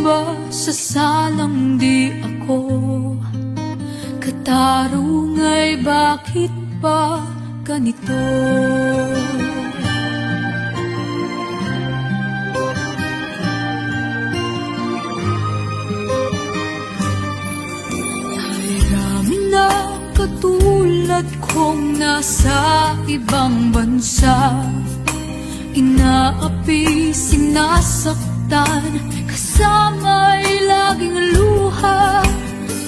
ba sa salang di ako katarungay, bakit ba ganito? Marami na katulad kong nasa ibang bansa, inaapi, sinasaktan, kasama'y laging luha.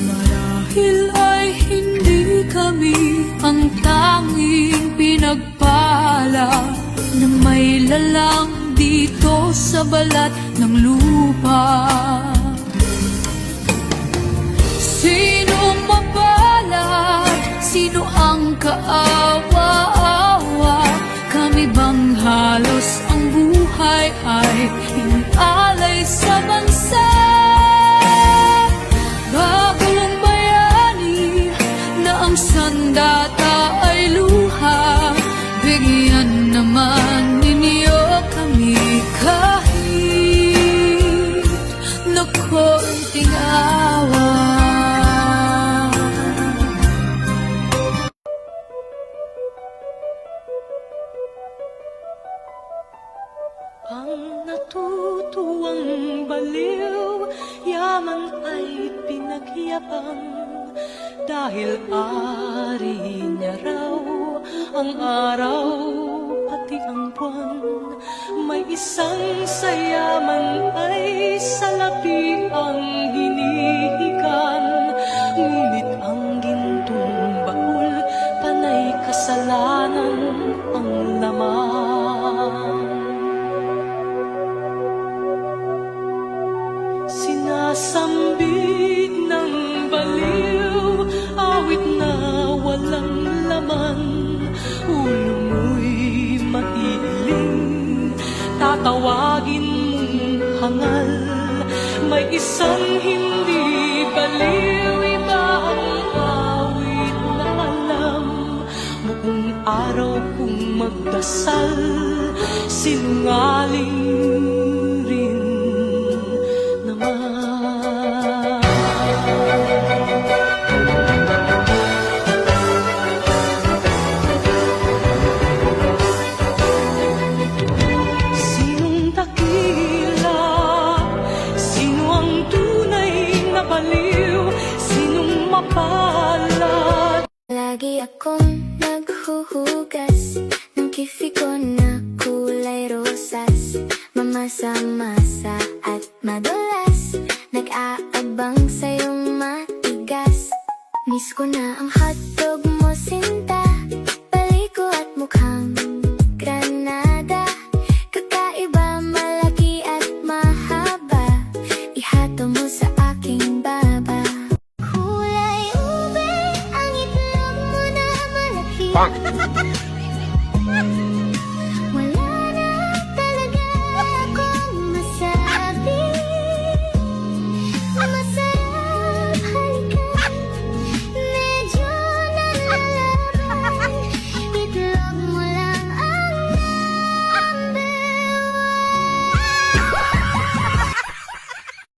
Marahil ay hindi kami ang tanging pinagpala na may lalang dito sa balat ng lupa. Sino mabalat? Sino ang kaawa-awa? Kami bang halos ang buhay ay inalay sa bansa? Bagong bayani na ang sandata ay luha, bigyan naman ninyo kami kahit na konting awa. Ang natutuwang baliw, yaman ay pinagyabang, dahil ari niya raw ang araw pati ang buwan. May isang sa yaman ay salapi ang hinihigan, ngunit ang gintong baul panay kasalanan ang laman. Sinasambit ng baliw, awit na walang laman, ulo mo'y mailing, tatawagin mong hangal. May isang hindi baliw, iba ang awit na alam, buong araw kung magdasal, sinungaling rin naman. Sinong dakila? Sino ang tunay na baliw? Sinong mapalad? Lagi akong naghuhugas ng kifi ko na kulay rosas, mamasa-masa at madulas, nag-aabang sa'yong matigas. Miss ko na ang hotdog mo, sinta, paliko at mukhang granada. Kakaiba, malaki at mahaba, ihato mo sa aking baba. Kulay ube, ang itlog mo na malaki.